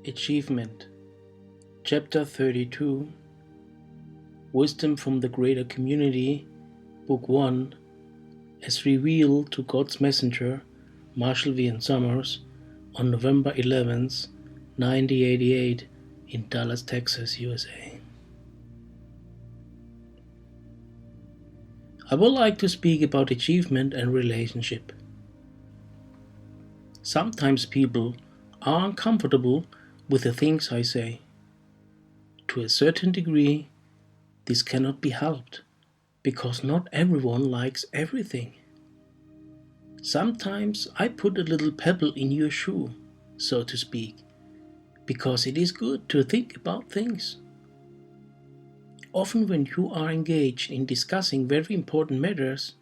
Achievement. Chapter 32. Wisdom from the Greater Community, Book 1, as revealed to God's messenger, Marshall V. and Summers, on November 11th, 1988, in Dallas, Texas, USA. I would like to speak about achievement and relationship. Sometimes people are uncomfortable with the things I say. To a certain degree, this cannot be helped, because not everyone likes everything. Sometimes I put a little pebble in your shoe, so to speak, because it is good to think about things. Often when you are engaged in discussing very important matters,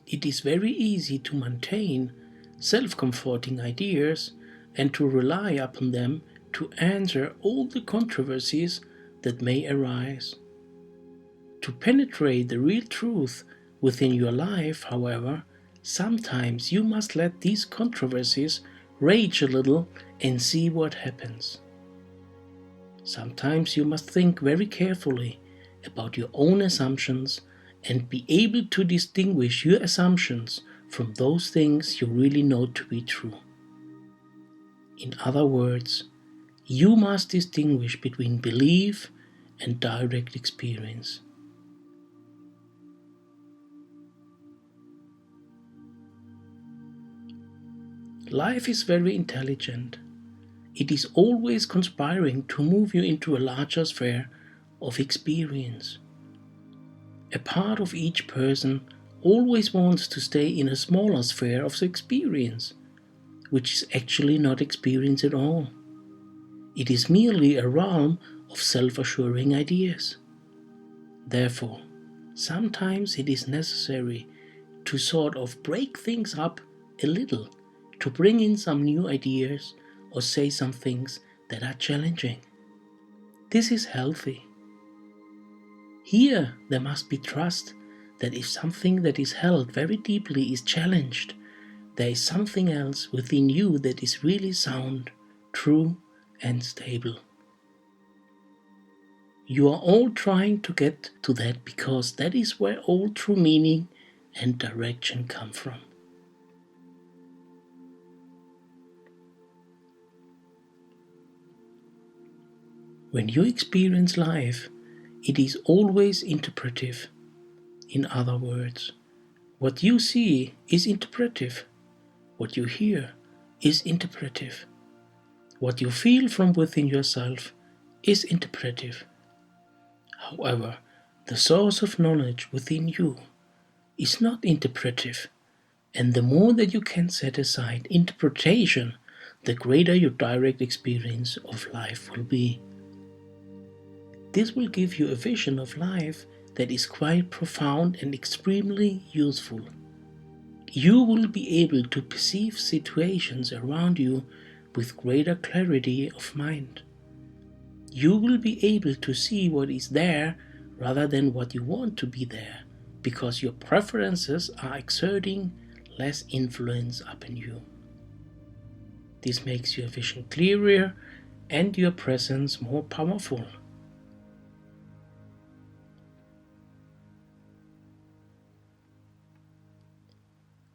it is very easy to maintain self-comforting ideas and to rely upon them to answer all the controversies that may arise. To penetrate the real truth within your life, however, sometimes you must let these controversies rage a little and see what happens. Sometimes you must think very carefully about your own assumptions and be able to distinguish your assumptions from those things you really know to be true. In other words, you must distinguish between belief and direct experience. Life is very intelligent. It is always conspiring to move you into a larger sphere of experience. A part of each person always wants to stay in a smaller sphere of experience, which is actually not experience at all. It is merely a realm of self-assuring ideas. Therefore, sometimes it is necessary to sort of break things up a little, to bring in some new ideas or say some things that are challenging. This is healthy. Here there must be trust that if something that is held very deeply is challenged, there is something else within you that is really sound, true, and stable. You are all trying to get to that because that is where all true meaning and direction come from. When you experience life, it is always interpretive. In other words, what you see is interpretive. What you hear is interpretive. What you feel from within yourself is interpretive. However, the source of knowledge within you is not interpretive, and the more that you can set aside interpretation, the greater your direct experience of life will be. This will give you a vision of life that is quite profound and extremely useful. You will be able to perceive situations around you with greater clarity of mind. You will be able to see what is there rather than what you want to be there, because your preferences are exerting less influence upon you. This makes your vision clearer and your presence more powerful.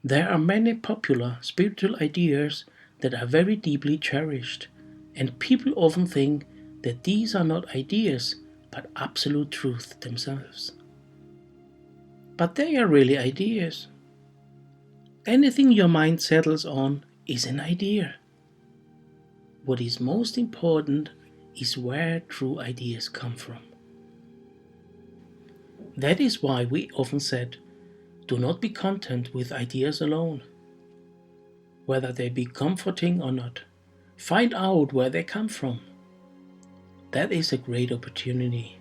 There are many popular spiritual ideas that are very deeply cherished, and people often think that these are not ideas but absolute truth themselves. But they are really ideas. Anything your mind settles on is an idea. What is most important is where true ideas come from. That is why we often said, do not be content with ideas alone. Whether they be comforting or not, find out where they come from. That is a great opportunity.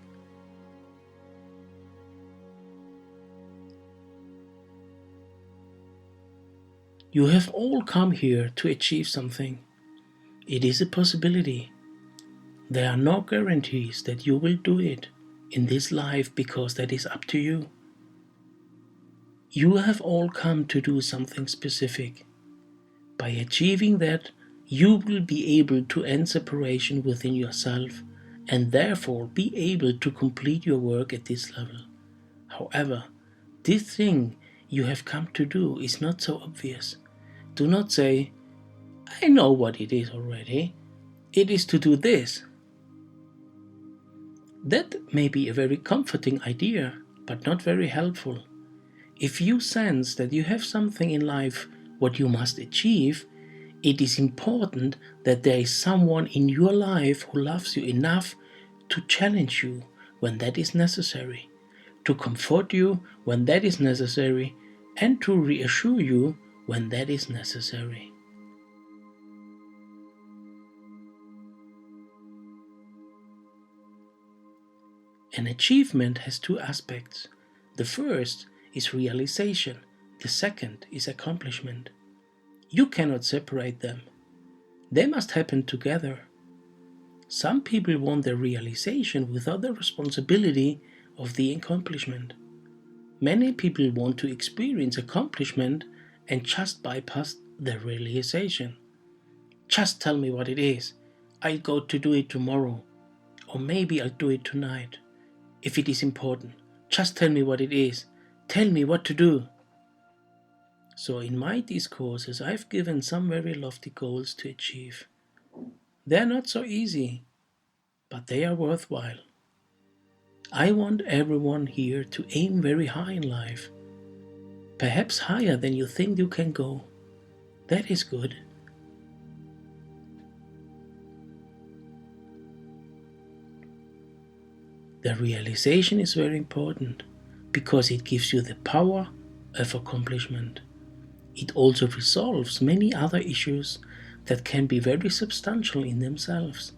You have all come here to achieve something. It is a possibility. There are no guarantees that you will do it in this life because that is up to you. You have all come to do something specific. By achieving that, you will be able to end separation within yourself and therefore be able to complete your work at this level. However, this thing you have come to do is not so obvious. Do not say, I know what it is already. It is to do this. That may be a very comforting idea, but not very helpful. If you sense that you have something in life what you must achieve, it is important that there is someone in your life who loves you enough to challenge you when that is necessary, to comfort you when that is necessary, and to reassure you when that is necessary. An achievement has two aspects. The first is realization, the second is accomplishment. You cannot separate them. They must happen together. Some people want the realization without the responsibility of the accomplishment. Many people want to experience accomplishment and just bypass the realization. Just tell me what it is. I'll go to do it tomorrow. Or maybe I'll do it tonight. If it is important, just tell me what it is. Tell me what to do. So in my discourses, I've given some very lofty goals to achieve. They're not so easy, but they are worthwhile. I want everyone here to aim very high in life, perhaps higher than you think you can go. That is good. The realization is very important because it gives you the power of accomplishment. It also resolves many other issues that can be very substantial in themselves.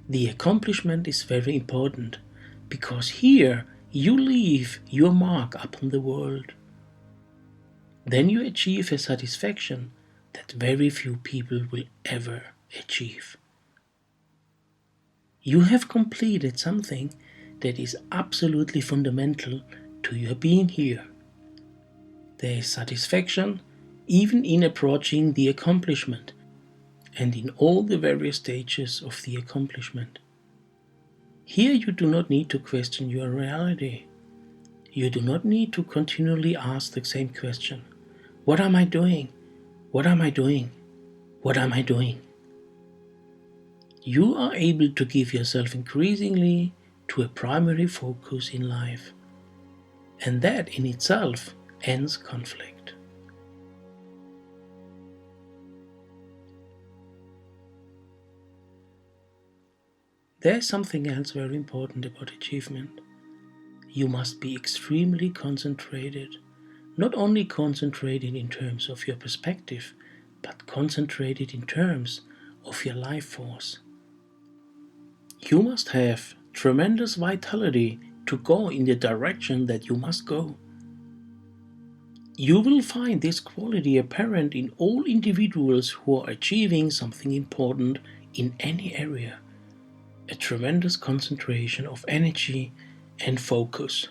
The accomplishment is very important because here you leave your mark upon the world. Then you achieve a satisfaction that very few people will ever achieve. You have completed something that is absolutely fundamental to your being here. There is satisfaction even in approaching the accomplishment and in all the various stages of the accomplishment. Here you do not need to question your reality. You do not need to continually ask the same question. What am I doing? What am I doing? What am I doing? You are able to give yourself increasingly to a primary focus in life. And that in itself ends conflict. There's something else very important about achievement. You must be extremely concentrated. Not only concentrated in terms of your perspective, but concentrated in terms of your life force. You must have tremendous vitality to go in the direction that you must go. You will find this quality apparent in all individuals who are achieving something important in any area. A tremendous concentration of energy and focus.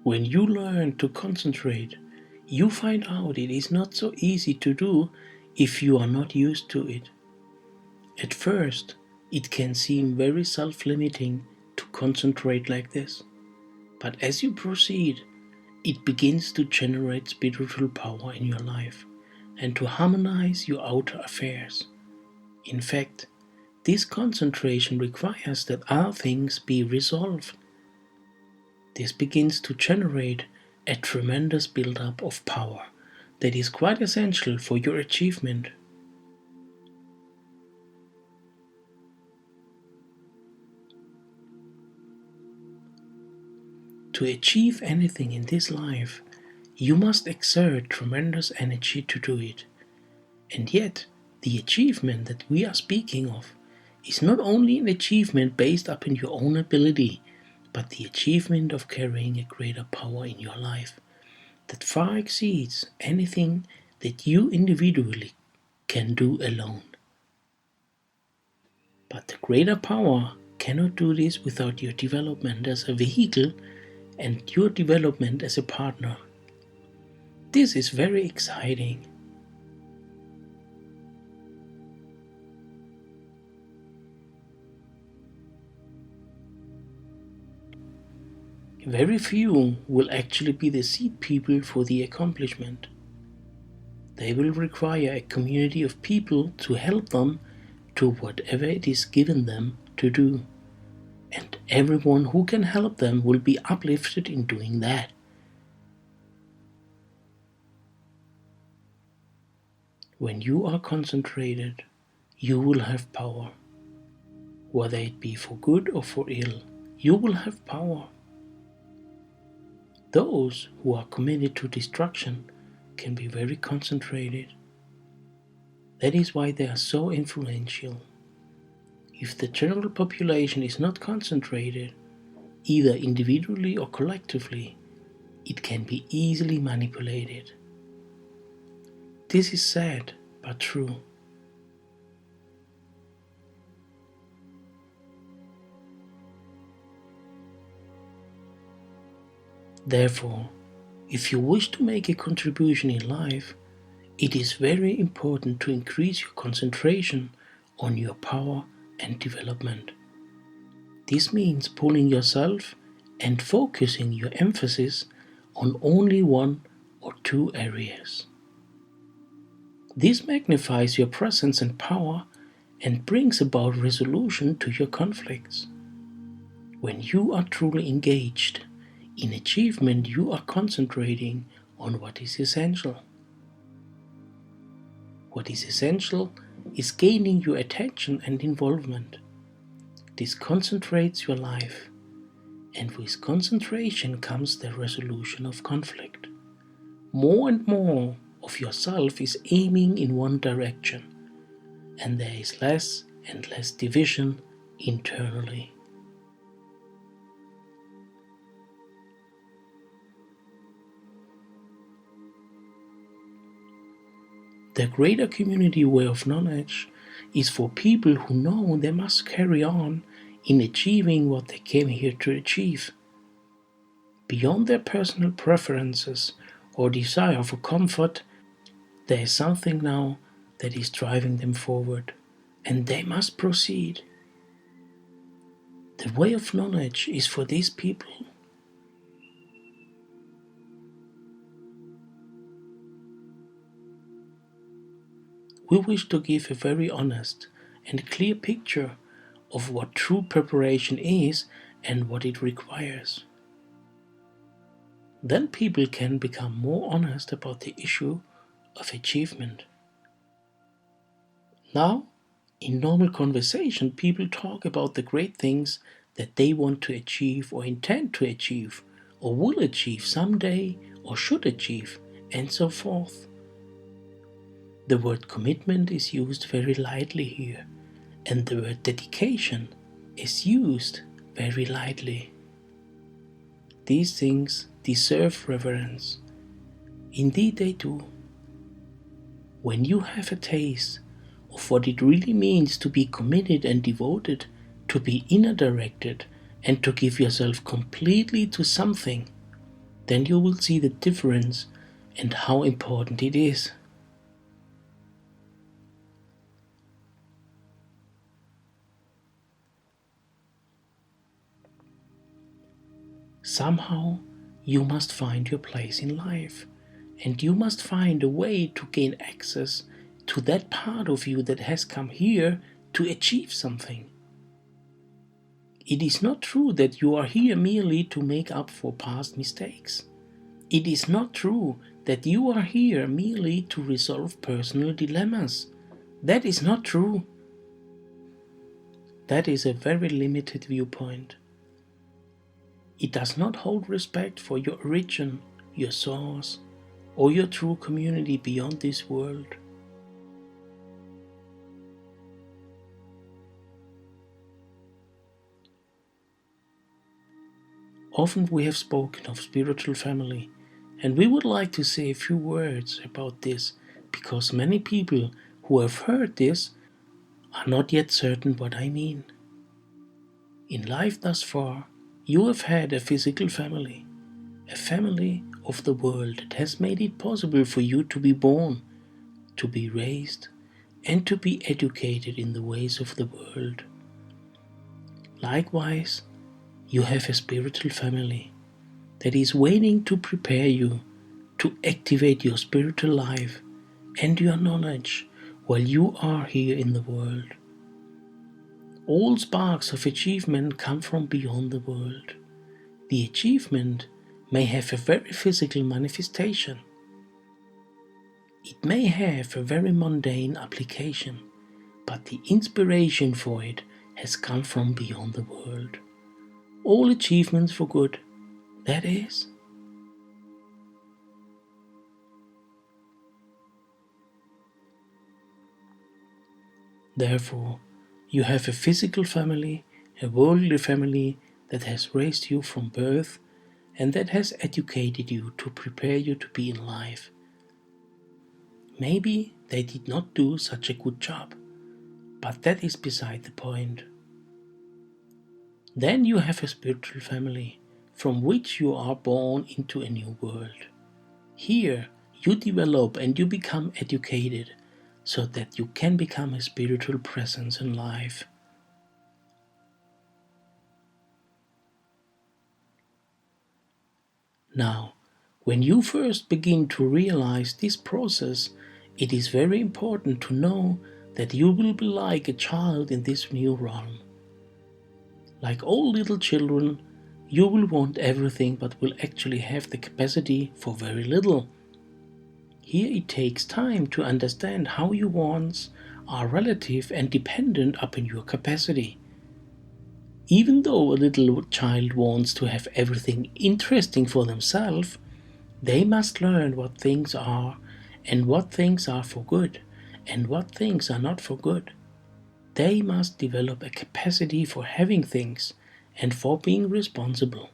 When you learn to concentrate, you find out it is not so easy to do if you are not used to it. At first, it can seem very self-limiting to concentrate like this, but as you proceed, it begins to generate spiritual power in your life and to harmonize your outer affairs. In fact, this concentration requires that other things be resolved. This begins to generate a tremendous build-up of power that is quite essential for your achievement. To achieve anything in this life, you must exert tremendous energy to do it. And yet, the achievement that we are speaking of is not only an achievement based upon your own ability, but the achievement of carrying a greater power in your life that far exceeds anything that you individually can do alone. But the greater power cannot do this without your development as a vehicle and your development as a partner. This is very exciting. Very few will actually be the seed people for the accomplishment. They will require a community of people to help them to whatever it is given them to do. And everyone who can help them will be uplifted in doing that. When you are concentrated, you will have power. Whether it be for good or for ill, you will have power. Those who are committed to destruction can be very concentrated. That is why they are so influential. If the general population is not concentrated, either individually or collectively, it can be easily manipulated. This is sad, but true. Therefore, if you wish to make a contribution in life, it is very important to increase your concentration on your power and development. This means pulling yourself and focusing your emphasis on only one or two areas. This magnifies your presence and power and brings about resolution to your conflicts. When you are truly engaged in achievement, you are concentrating on what is essential. What is essential is gaining your attention and involvement. This concentrates your life, and with concentration comes the resolution of conflict. More and more of yourself is aiming in one direction, and there is less and less division internally. The greater community way of knowledge is for people who know they must carry on in achieving what they came here to achieve. Beyond their personal preferences or desire for comfort, there is something now that is driving them forward, and they must proceed. The way of knowledge is for these people. We wish to give a very honest and clear picture of what true preparation is and what it requires. Then people can become more honest about the issue of achievement. Now, in normal conversation, people talk about the great things that they want to achieve or intend to achieve or will achieve someday or should achieve, and so forth. The word commitment is used very lightly here, and the word dedication is used very lightly. These things deserve reverence. Indeed they do. When you have a taste of what it really means to be committed and devoted, to be inner directed, and to give yourself completely to something, then you will see the difference and how important it is. Somehow you must find your place in life, and you must find a way to gain access to that part of you that has come here to achieve something. It is not true that you are here merely to make up for past mistakes. It is not true that you are here merely to resolve personal dilemmas. That is not true. That is a very limited viewpoint. It does not hold respect for your origin, your source, or your true community beyond this world. Often we have spoken of spiritual family, and we would like to say a few words about this because many people who have heard this are not yet certain what I mean. In life thus far, you have had a physical family. a family of the world that has made it possible for you to be born, to be raised, and to be educated in the ways of the world. Likewise, you have a spiritual family that is waiting to prepare you to activate your spiritual life and your knowledge while you are here in the world. All sparks of achievement come from beyond the world. The achievement may have a very physical manifestation. It may have a very mundane application, but the inspiration for it has come from beyond the world. All achievements for good, that is. Therefore, you have a physical family, a worldly family that has raised you from birth and that has educated you to prepare you to be in life. Maybe they did not do such a good job, but that is beside the point. Then you have a spiritual family from which you are born into a new world. Here you develop and you become educated so that you can become a spiritual presence in life. Now, when you first begin to realize this process, it is very important to know that you will be like a child in this new realm. Like all little children, you will want everything but will actually have the capacity for very little. Here it takes time to understand how your wants are relative and dependent upon your capacity. Even though a little child wants to have everything interesting for themselves, they must learn what things are and what things are for good and what things are not for good. They must develop a capacity for having things and for being responsible.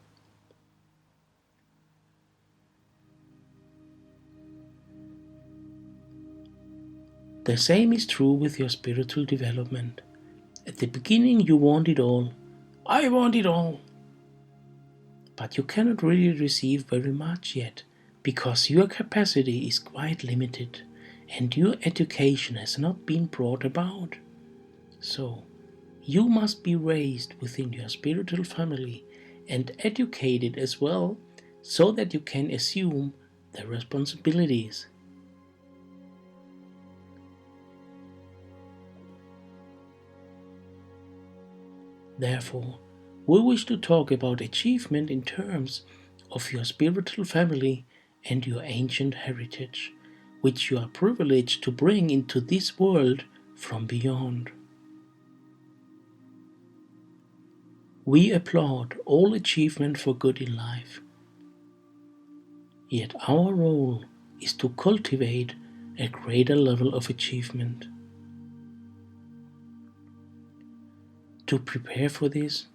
The same is true with your spiritual development. At the beginning you want it all. I want it all. But you cannot really receive very much yet, because your capacity is quite limited and your education has not been brought about. So, you must be raised within your spiritual family and educated as well so that you can assume the responsibilities. Therefore, we wish to talk about achievement in terms of your spiritual family and your ancient heritage, which you are privileged to bring into this world from beyond. We applaud all achievement for good in life. Yet our role is to cultivate a greater level of achievement. To prepare for this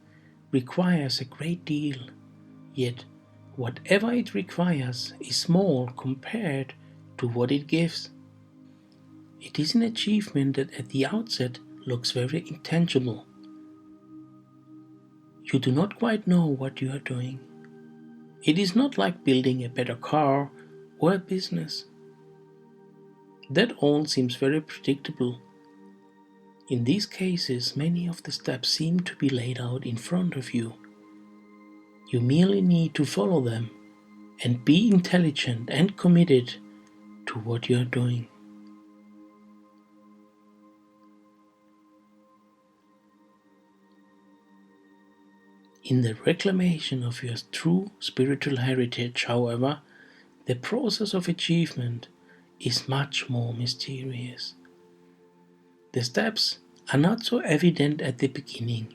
requires a great deal, yet whatever it requires is small compared to what it gives. It is an achievement that at the outset looks very intangible. You do not quite know what you are doing. It is not like building a better car or a business. That all seems very predictable. In these cases, many of the steps seem to be laid out in front of you. You merely need to follow them and be intelligent and committed to what you are doing. In the reclamation of your true spiritual heritage, however, the process of achievement is much more mysterious. The steps are not so evident at the beginning.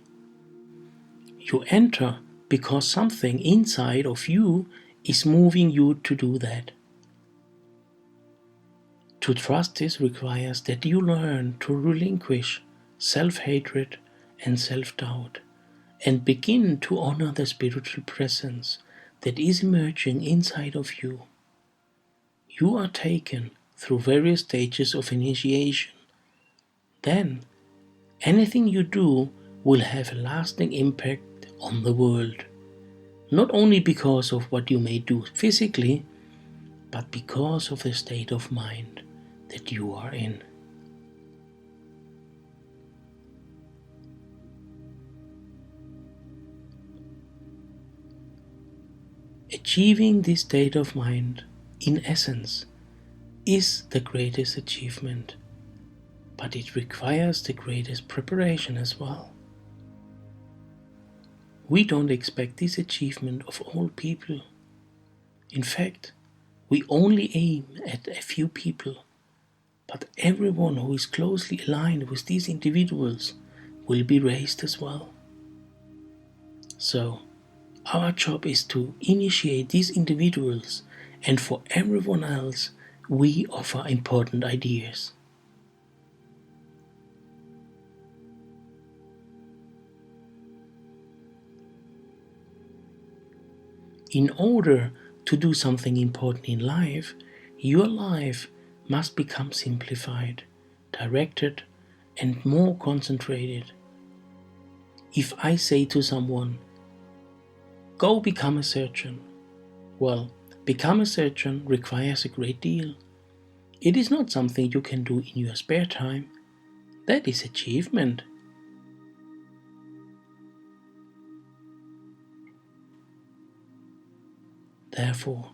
You enter because something inside of you is moving you to do that. To trust this requires that you learn to relinquish self-hatred and self-doubt and begin to honor the spiritual presence that is emerging inside of you. You are taken through various stages of initiation. Then, anything you do will have a lasting impact on the world. not only because of what you may do physically, but because of the state of mind that you are in. Achieving this state of mind, in essence, is the greatest achievement, but it requires the greatest preparation as well. We don't expect this achievement of all people. In fact, we only aim at a few people, but everyone who is closely aligned with these individuals will be raised as well. So, our job is to initiate these individuals, and for everyone else, we offer important ideas. In order to do something important in life, your life must become simplified, directed, and more concentrated. If I say to someone, go become a surgeon, well, become a surgeon requires a great deal. It is not something you can do in your spare time. That is achievement. Therefore,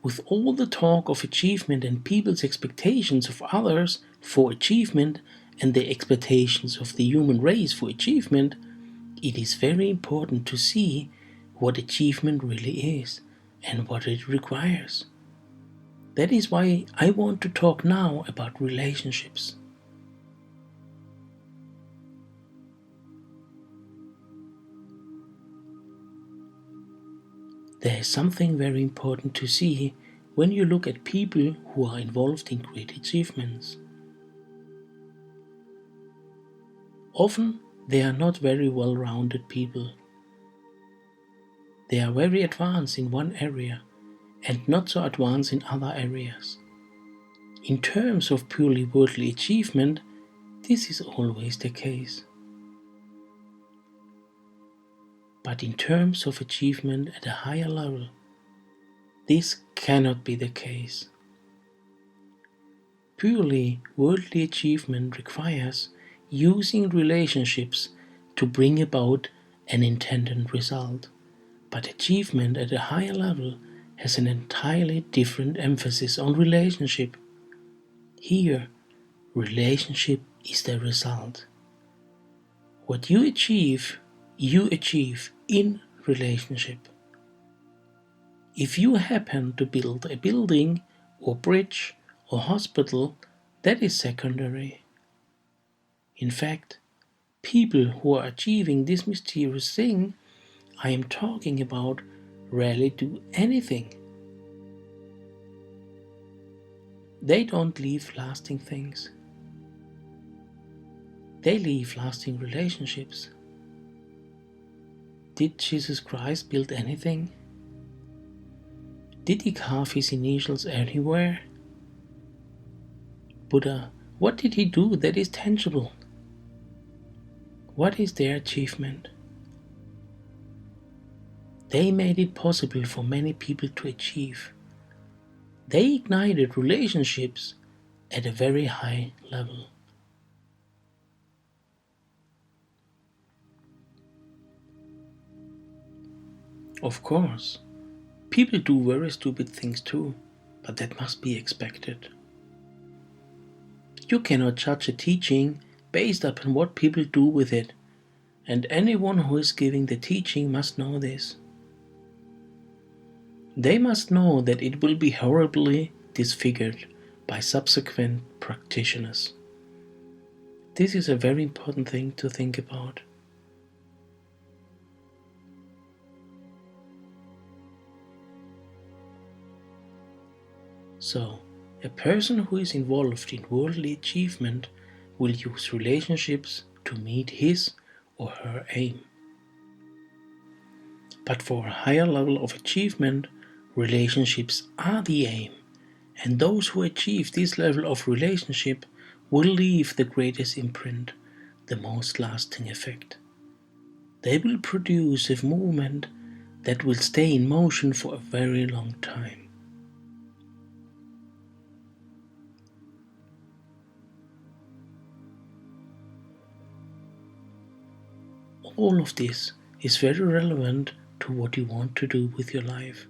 with all the talk of achievement and people's expectations of others for achievement and the expectations of the human race for achievement, it is very important to see what achievement really is and what it requires. That is why I want to talk now about relationships. There is something very important to see when you look at people who are involved in great achievements. Often they are not very well-rounded people. They are very advanced in one area and not so advanced in other areas. In terms of purely worldly achievement, this is always the case. But in terms of achievement at a higher level, this cannot be the case. Purely worldly achievement requires using relationships to bring about an intended result, but achievement at a higher level has an entirely different emphasis on relationship. Here, relationship is the result. What you achieve in relationship. If you happen to build a building or bridge or hospital, that is secondary. In fact, people who are achieving this mysterious thing I am talking about rarely do anything. They don't leave lasting things. They leave lasting relationships. Did Jesus Christ build anything? Did he carve his initials anywhere? Buddha, what did he do that is tangible? What is their achievement? They made it possible for many people to achieve. They ignited relationships at a very high level. Of course, people do very stupid things too, but that must be expected. You cannot judge a teaching based upon what people do with it, and anyone who is giving the teaching must know this. They must know that it will be horribly disfigured by subsequent practitioners. This is a very important thing to think about. So, a person who is involved in worldly achievement will use relationships to meet his or her aim. But for a higher level of achievement, relationships are the aim, and those who achieve this level of relationship will leave the greatest imprint, the most lasting effect. They will produce a movement that will stay in motion for a very long time. All of this is very relevant to what you want to do with your life.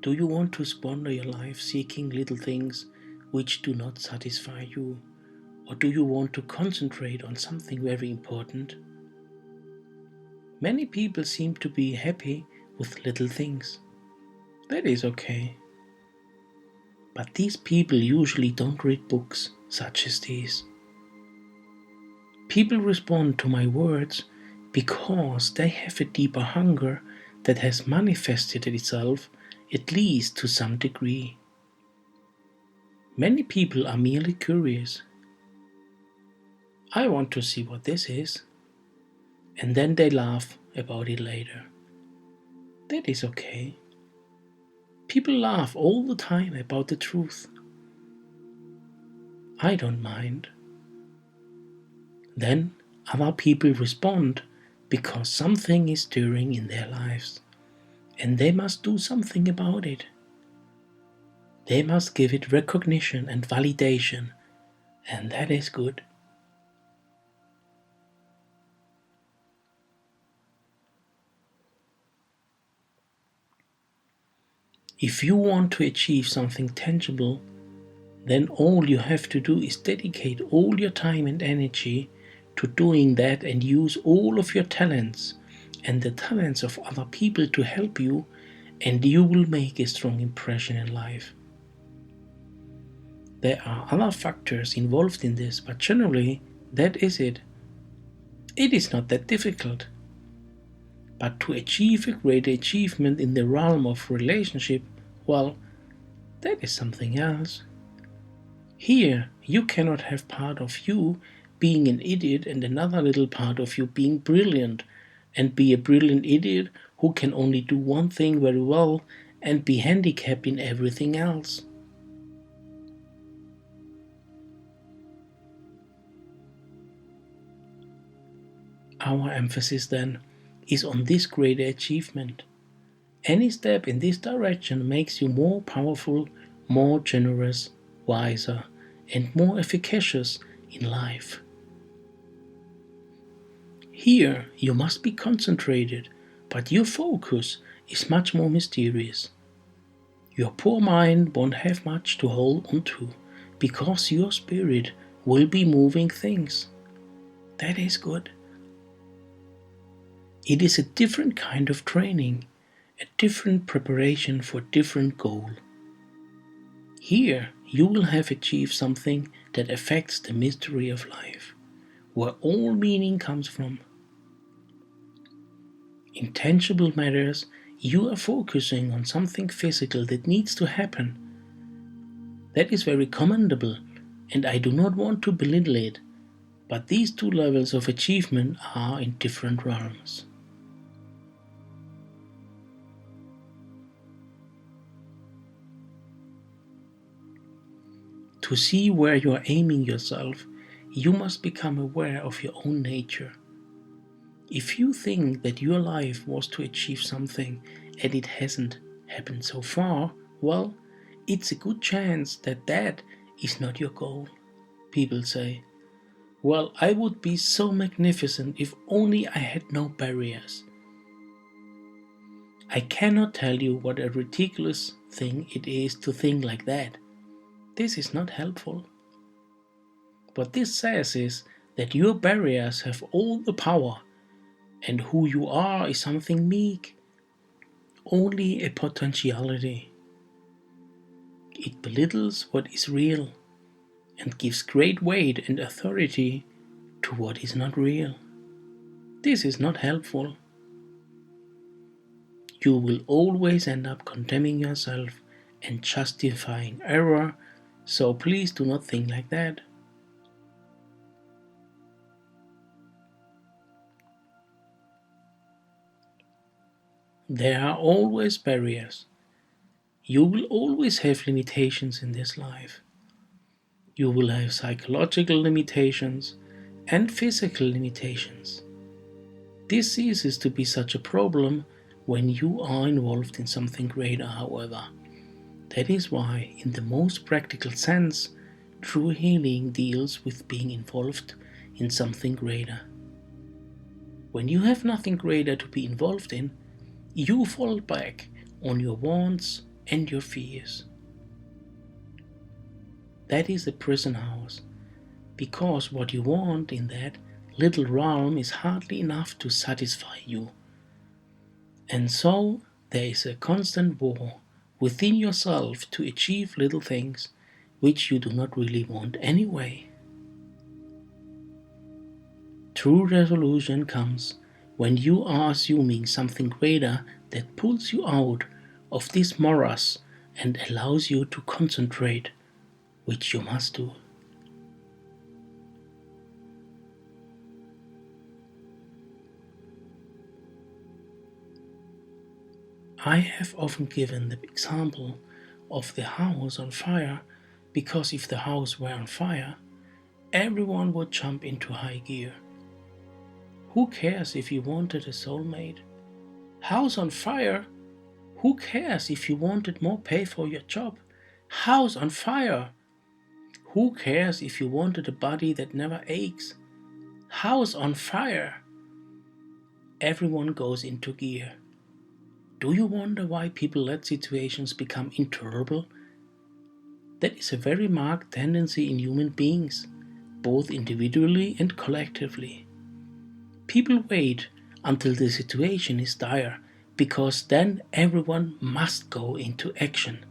Do you want to squander your life seeking little things which do not satisfy you? Or do you want to concentrate on something very important? Many people seem to be happy with little things. That is okay. But these people usually don't read books such as these. People respond to my words because they have a deeper hunger that has manifested itself, at least to some degree. Many people are merely curious. I want to see what this is, and then they laugh about it later. That is okay. People laugh all the time about the truth. I don't mind. Then other people respond because something is stirring in their lives, and they must do something about it. They must give it recognition and validation, and that is good. If you want to achieve something tangible, then all you have to do is dedicate all your time and energy to doing that and use all of your talents and the talents of other people to help you, and you will make a strong impression in life. There are other factors involved in this, but generally that is it. It is not that difficult. But to achieve a great achievement in the realm of relationship, well, that is something else. Here, you cannot have part of you being an idiot and another little part of you being brilliant, and be a brilliant idiot who can only do one thing very well and be handicapped in everything else. Our emphasis then is on this greater achievement. Any step in this direction makes you more powerful, more generous, wiser, and more efficacious in life. Here you must be concentrated, but your focus is much more mysterious. Your poor mind won't have much to hold on to, because your spirit will be moving things. That is good. It is a different kind of training, a different preparation for a different goal. Here you will have achieved something that affects the mystery of life, where all meaning comes from. In tangible matters, you are focusing on something physical that needs to happen. That is very commendable, and I do not want to belittle it, but these two levels of achievement are in different realms. To see where you are aiming yourself, you must become aware of your own nature. If you think that your life was to achieve something and it hasn't happened so far, well, it's a good chance that that is not your goal. People say, well, I would be so magnificent if only I had no barriers. I cannot tell you what a ridiculous thing it is to think like that. This is not helpful. What this says is that your barriers have all the power, and who you are is something meek, only a potentiality. It belittles what is real and gives great weight and authority to what is not real. This is not helpful. You will always end up condemning yourself and justifying error, so please do not think like that. There are always barriers. You will always have limitations in this life. You will have psychological limitations and physical limitations. This ceases to be such a problem when you are involved in something greater, however. That is why, in the most practical sense, true healing deals with being involved in something greater. When you have nothing greater to be involved in, you fall back on your wants and your fears. That is a prison house, because what you want in that little realm is hardly enough to satisfy you. And so there is a constant war within yourself to achieve little things which you do not really want anyway. True resolution comes when you are assuming something greater that pulls you out of this morass and allows you to concentrate, which you must do. I have often given the example of the house on fire because if the house were on fire, everyone would jump into high gear. Who cares if you wanted a soulmate? House on fire? Who cares if you wanted more pay for your job? House on fire? Who cares if you wanted a body that never aches? House on fire? Everyone goes into gear. Do you wonder why people let situations become intolerable? That is a very marked tendency in human beings, both individually and collectively. People wait until the situation is dire, because then everyone must go into action.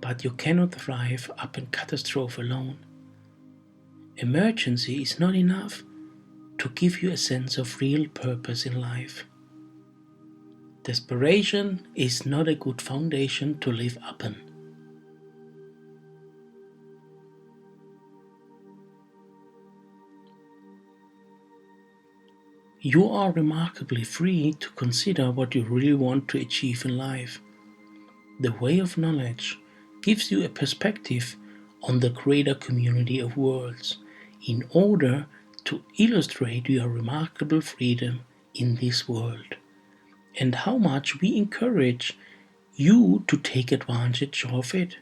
But you cannot thrive up in catastrophe alone. Emergency is not enough to give you a sense of real purpose in life. Desperation is not a good foundation to live upon. You are remarkably free to consider what you really want to achieve in life. The way of knowledge gives you a perspective on the greater community of worlds in order to illustrate your remarkable freedom in this world, and how much we encourage you to take advantage of it.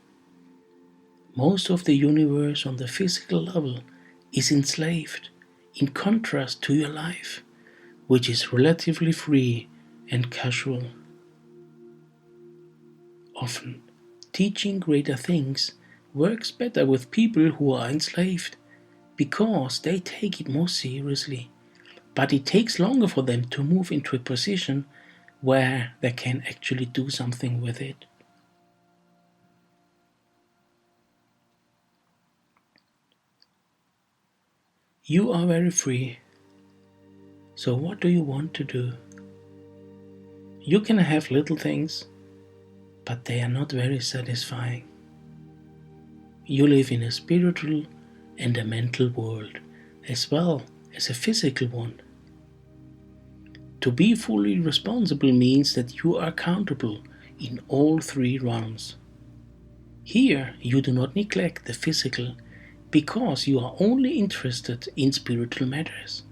Most of the universe on the physical level is enslaved, in contrast to your life, which is relatively free and casual. Often, teaching greater things works better with people who are enslaved, because they take it more seriously, but it takes longer for them to move into a position where they can actually do something with it. You are very free, so what do you want to do? You can have little things, but they are not very satisfying. You live in a spiritual and a mental world, as well as a physical one. To be fully responsible means that you are accountable in all three realms. Here you do not neglect the physical, because you are only interested in spiritual matters.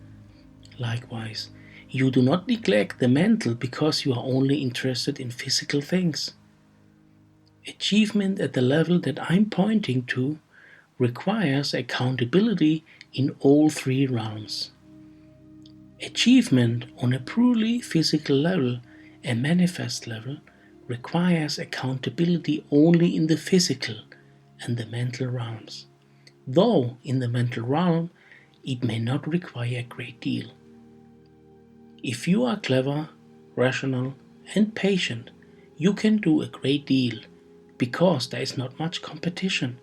Likewise, you do not neglect the mental, because you are only interested in physical things. Achievement at the level that I'm pointing to requires accountability in all three realms. Achievement on a purely physical level, a manifest level, requires accountability only in the physical and the mental realms, though in the mental realm it may not require a great deal. If you are clever, rational, and patient, you can do a great deal, because there is not much competition.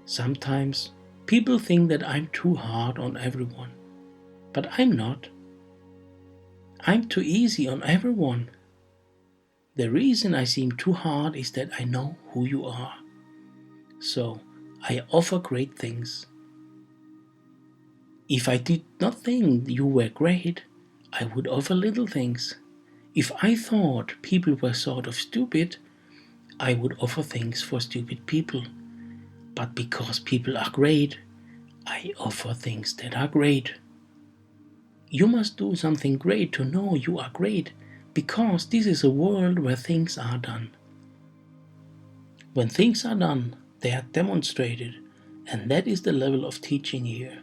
Sometimes people think that I'm too hard on everyone, but I'm not. I'm too easy on everyone. The reason I seem too hard is that I know who you are. So I offer great things. If I did not think you were great, I would offer little things. If I thought people were sort of stupid, I would offer things for stupid people. But because people are great, I offer things that are great. You must do something great to know you are great, because this is a world where things are done. When things are done, they are demonstrated, and that is the level of teaching here.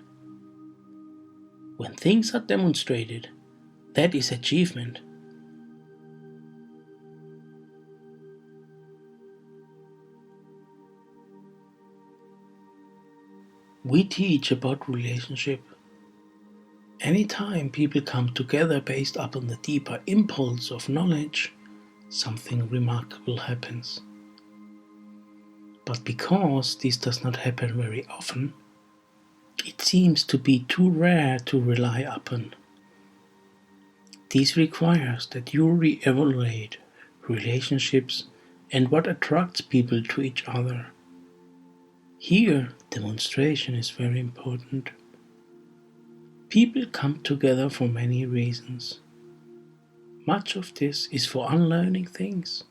When things are demonstrated, that is achievement. We teach about relationship. Anytime people come together based upon the deeper impulse of knowledge, something remarkable happens. But because this does not happen very often, it seems to be too rare to rely upon. This requires that you re-evaluate relationships and what attracts people to each other. Here, demonstration is very important. People come together for many reasons. Much of this is for unlearning things.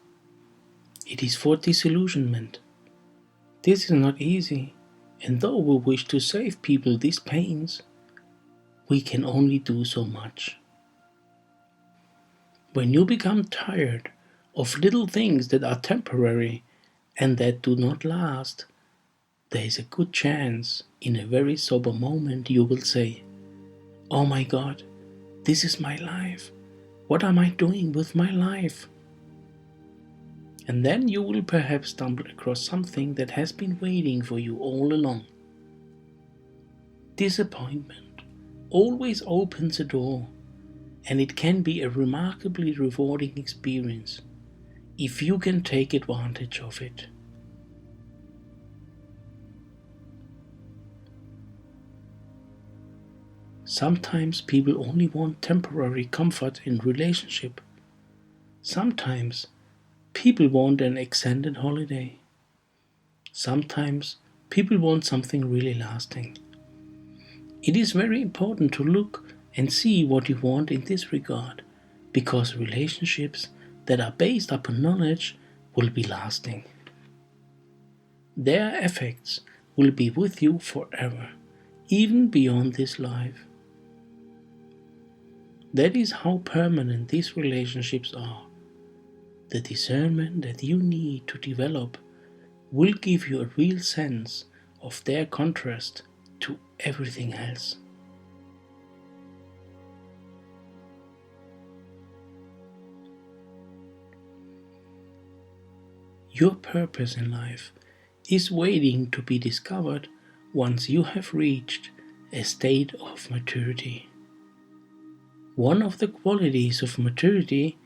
It is for disillusionment. This is not easy, and though we wish to save people these pains, we can only do so much. When you become tired of little things that are temporary and that do not last, there is a good chance in a very sober moment you will say, "Oh my God, this is my life. What am I doing with my life?" And then you will perhaps stumble across something that has been waiting for you all along. Disappointment always opens a door, and it can be a remarkably rewarding experience if you can take advantage of it. Sometimes people only want temporary comfort in relationship. Sometimes people want an extended holiday. Sometimes people want something really lasting. It is very important to look and see what you want in this regard, because relationships that are based upon knowledge will be lasting. Their effects will be with you forever, even beyond this life. That is how permanent these relationships are. The discernment that you need to develop will give you a real sense of their contrast to everything else. Your purpose in life is waiting to be discovered once you have reached a state of maturity. One of the qualities of maturity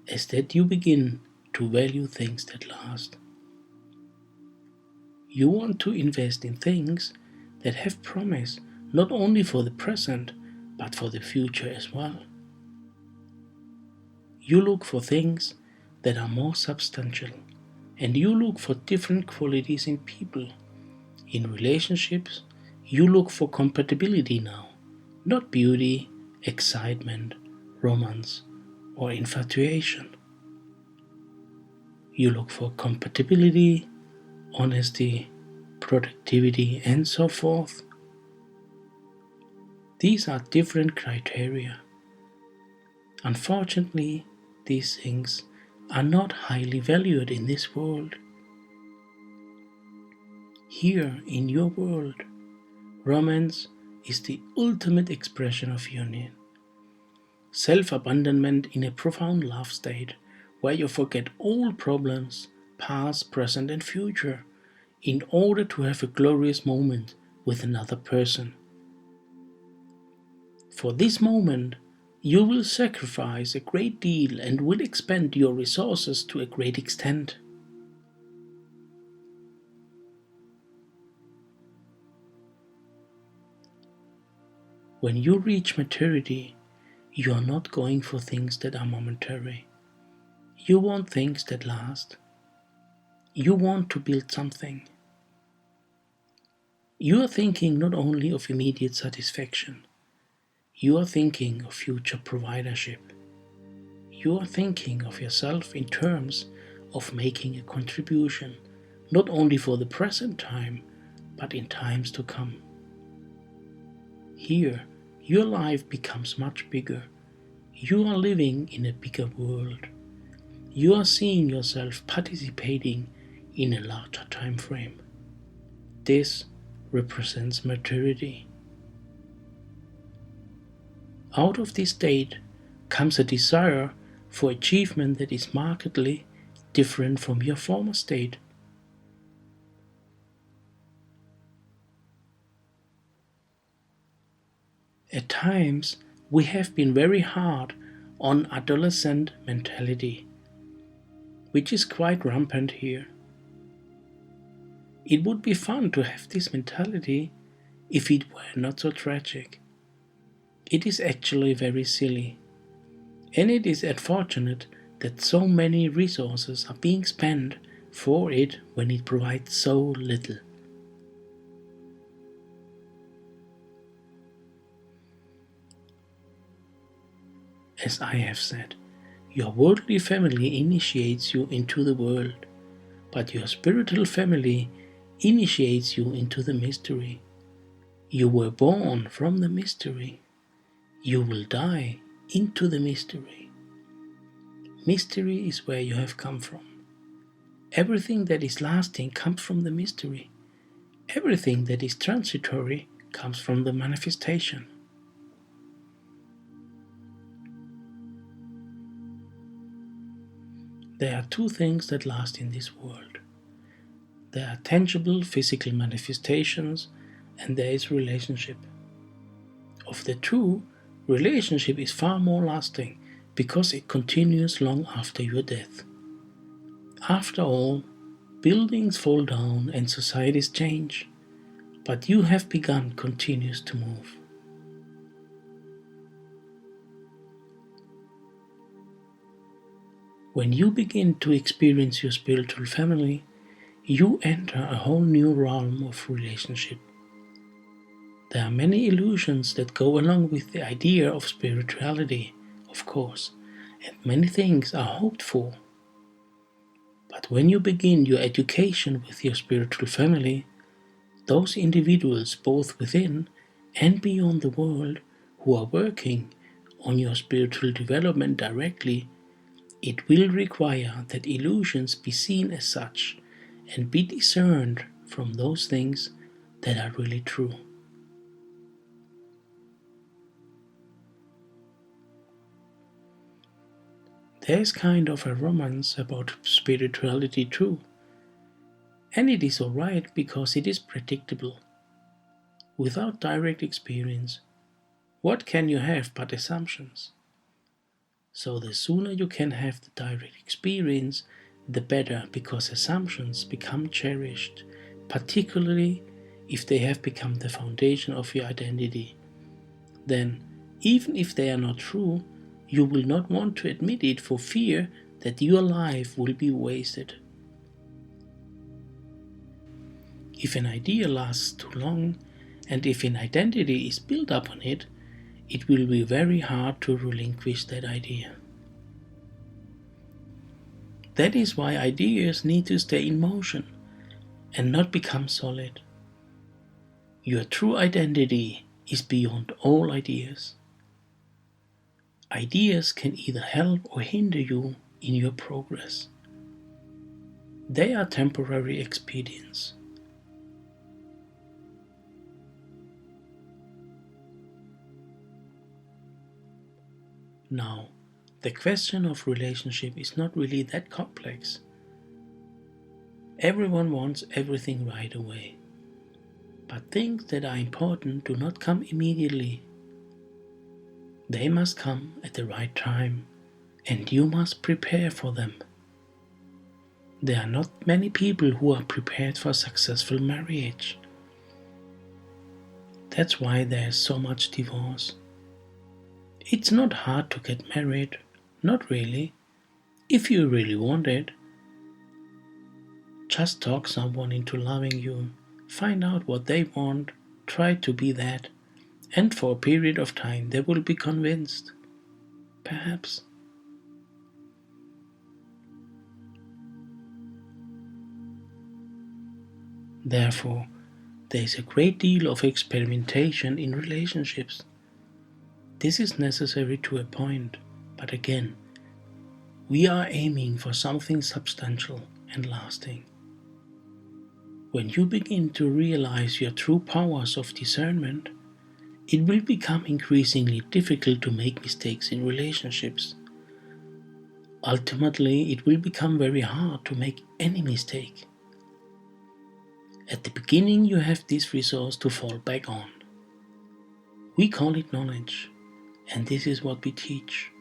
is that you begin to value things that last. You want to invest in things that have promise not only for the present but for the future as well. You look for things that are more substantial, and you look for different qualities in people. In relationships, you look for compatibility now, not beauty, excitement, romance, or infatuation. You look for compatibility, honesty, productivity, and so forth. These are different criteria. Unfortunately, these things are not highly valued in this world. Here in your world, romance is the ultimate expression of union. Self-abandonment in a profound love state where you forget all problems, past, present, and future, in order to have a glorious moment with another person. For this moment, you will sacrifice a great deal and will expend your resources to a great extent. When you reach maturity, you are not going for things that are momentary. You want things that last. You want to build something. You are thinking not only of immediate satisfaction. You are thinking of future providership. You are thinking of yourself in terms of making a contribution, not only for the present time, but in times to come. Here, your life becomes much bigger. You are living in a bigger world. You are seeing yourself participating in a larger time frame. This represents maturity. Out of this state comes a desire for achievement that is markedly different from your former state. At times, we have been very hard on adolescent mentality, which is quite rampant here. It would be fun to have this mentality if it were not so tragic. It is actually very silly, and it is unfortunate that so many resources are being spent for it when it provides so little. As I have said, your worldly family initiates you into the world, but your spiritual family initiates you into the mystery. You were born from the mystery. You will die into the mystery. Mystery is where you have come from. Everything that is lasting comes from the mystery. Everything that is transitory comes from the manifestation. There are two things that last in this world. There are tangible physical manifestations, and there is relationship. Of the two, relationship is far more lasting because it continues long after your death. After all, buildings fall down and societies change, but you have begun continues to move. When you begin to experience your spiritual family, you enter a whole new realm of relationship. There are many illusions that go along with the idea of spirituality, of course, and many things are hoped for. But when you begin your education with your spiritual family, those individuals both within and beyond the world who are working on your spiritual development directly, it will require that illusions be seen as such and be discerned from those things that are really true. There is kind of a romance about spirituality too, and it is alright because it is predictable. Without direct experience, what can you have but assumptions? So the sooner you can have the direct experience, the better, because assumptions become cherished, particularly if they have become the foundation of your identity. Then, even if they are not true, you will not want to admit it for fear that your life will be wasted. If an idea lasts too long, and if an identity is built up on it, it will be very hard to relinquish that idea. That is why ideas need to stay in motion and not become solid. Your true identity is beyond all ideas. Ideas can either help or hinder you in your progress. They are temporary expedients. Now, the question of relationship is not really that complex. Everyone wants everything right away. But things that are important do not come immediately. They must come at the right time, and you must prepare for them. There are not many people who are prepared for successful marriage. That's why there is so much divorce. It's not hard to get married, not really, if you really want it. Just talk someone into loving you, find out what they want, try to be that, and for a period of time they will be convinced. Perhaps. Therefore, There is a great deal of experimentation in relationships. This is necessary to a point, but again, we are aiming for something substantial and lasting. When you begin to realize your true powers of discernment, it will become increasingly difficult to make mistakes in relationships. Ultimately, it will become very hard to make any mistake. At the beginning, you have this resource to fall back on. We call it knowledge, and this is what we teach.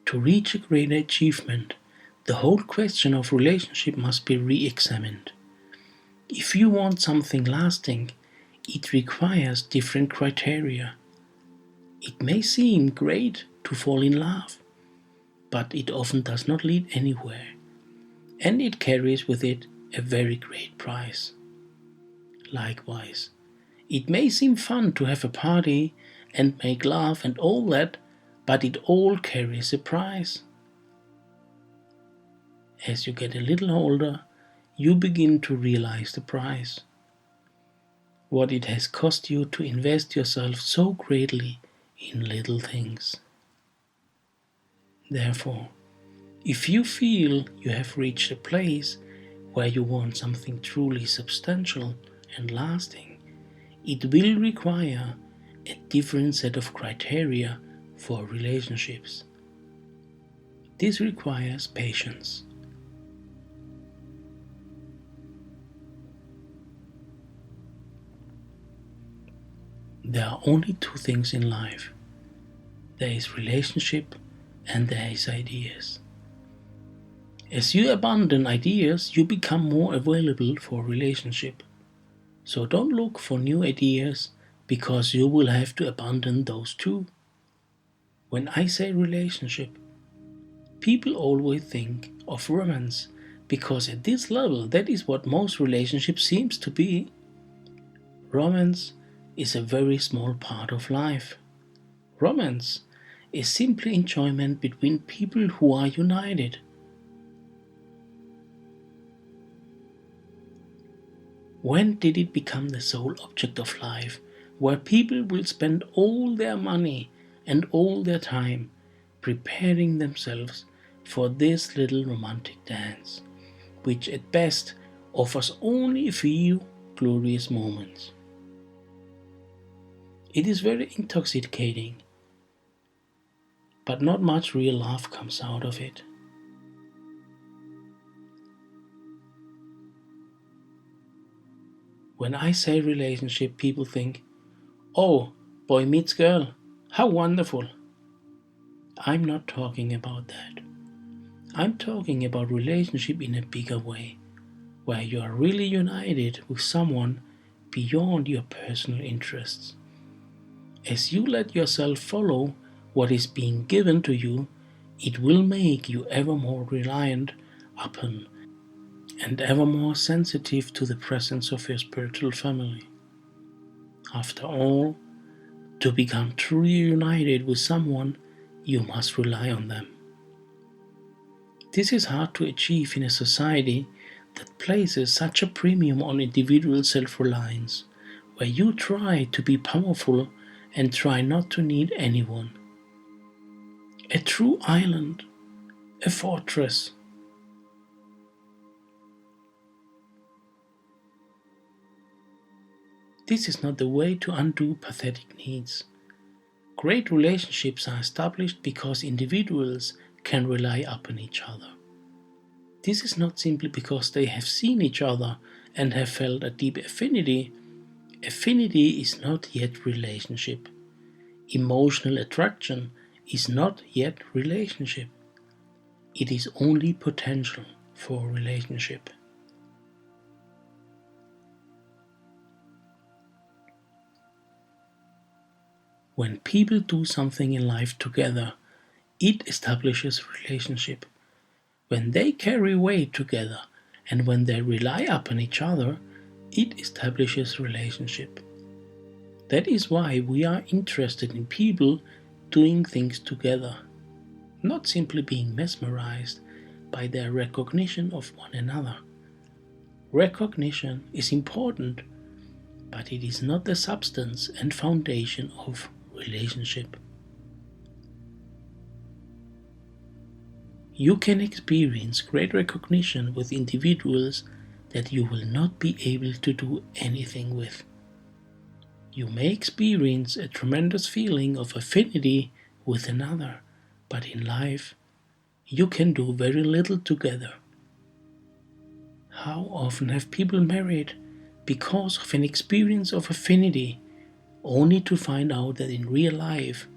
To reach a greater achievement, the whole question of relationship must be re-examined. If you want something lasting, it requires different criteria. It may seem great to fall in love, but it often does not lead anywhere, and it carries with it a very great price. Likewise, it may seem fun to have a party and make love and all that, but it all carries a price. As you get a little older, you begin to realize the price. What it has cost you to invest yourself so greatly in little things. Therefore, if you feel you have reached a place where you want something truly substantial and lasting, it will require a different set of criteria for relationships. This requires patience. There are only two things in life. There is relationship and there is ideas. As you abandon ideas, you become more available for relationship. So don't look for new ideas, because you will have to abandon those too. When I say relationship, people always think of romance, because at this level that is what most relationships seems to be. Romance is a very small part of life. Romance is simply enjoyment between people who are united. When did it become the sole object of life, where people will spend all their money and all their time preparing themselves for this little romantic dance, which at best offers only a few glorious moments? It is very intoxicating, but not much real love comes out of it. When I say relationship, people think, oh, boy meets girl, how wonderful. I'm not talking about that. I'm talking about relationship in a bigger way, where you are really united with someone beyond your personal interests. As you let yourself follow what is being given to you, it will make you ever more reliant upon and ever more sensitive to the presence of your spiritual family. After all, to become truly united with someone, you must rely on them. This is hard to achieve in a society that places such a premium on individual self-reliance, where you try to be powerful and try not to need anyone. A true island, a fortress. This is not the way to undo pathetic needs. Great relationships are established because individuals can rely upon each other. This is not simply because they have seen each other and have felt a deep affinity. Affinity is not yet relationship. Emotional attraction is not yet relationship. It is only potential for relationship. When people do something in life together, it establishes relationship. When they carry weight together and when they rely upon each other, it establishes relationship. That is why we are interested in people doing things together. not simply being mesmerized by their recognition of one another. Recognition is important, but it is not the substance and foundation of relationship. You can experience great recognition with individuals that you will not be able to do anything with. You may experience a tremendous feeling of affinity with another, but in life you can do very little together. How often have people married because of an experience of affinity, only to find out that in real life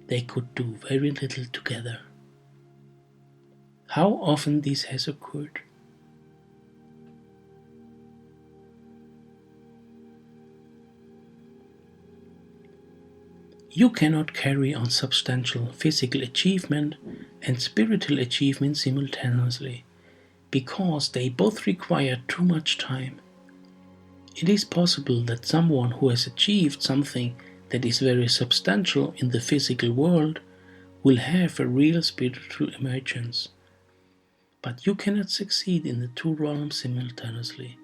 they could do very little together? How often this has occurred? You cannot carry on substantial physical achievement and spiritual achievement simultaneously, because they both require too much time. It is possible that someone who has achieved something that is very substantial in the physical world will have a real spiritual emergence. But you cannot succeed in the two realms simultaneously,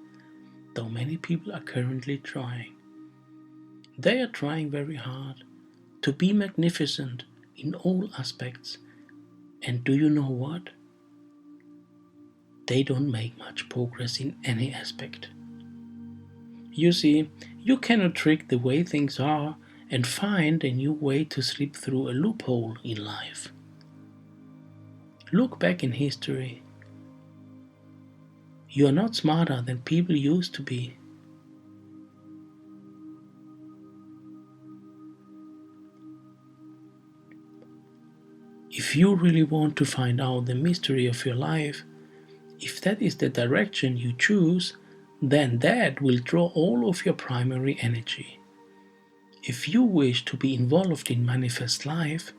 though many people are currently trying. They are trying very hard to be magnificent in all aspects, and do you know what? They don't make much progress in any aspect. You see, you cannot trick the way things are and find a new way to slip through a loophole in life. Look back in history. You are not smarter than people used to be. If you really want to find out the mystery of your life, if that is the direction you choose, then that will draw all of your primary energy. If you wish to be involved in manifest life,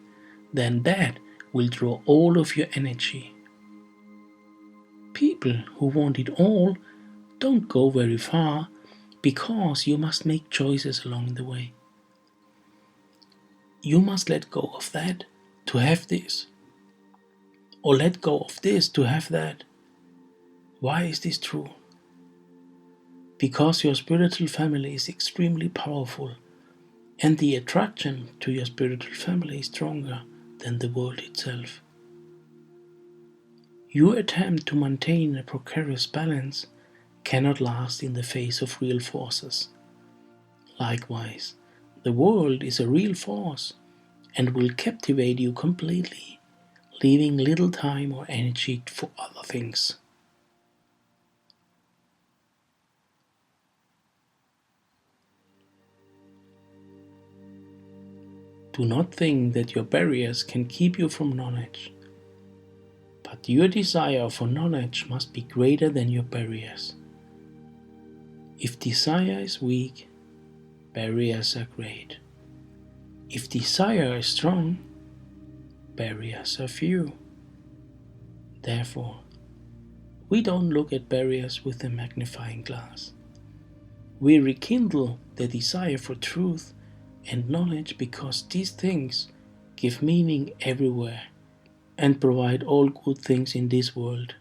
then that will draw all of your energy. People who want it all don't go very far, because you must make choices along the way. You must let go of that to have this, or let go of this to have that. Why is this true? Because your spiritual family is extremely powerful, and the attraction to your spiritual family is stronger than the world itself. Your attempt to maintain a precarious balance cannot last in the face of real forces. Likewise, the world is a real force and will captivate you completely, leaving little time or energy for other things. Do not think that your barriers can keep you from knowledge, but your desire for knowledge must be greater than your barriers. If desire is weak, barriers are great. If desire is strong, barriers are few. Therefore, we don't look at barriers with a magnifying glass. We rekindle the desire for truth and knowledge, because these things give meaning everywhere and provide all good things in this world.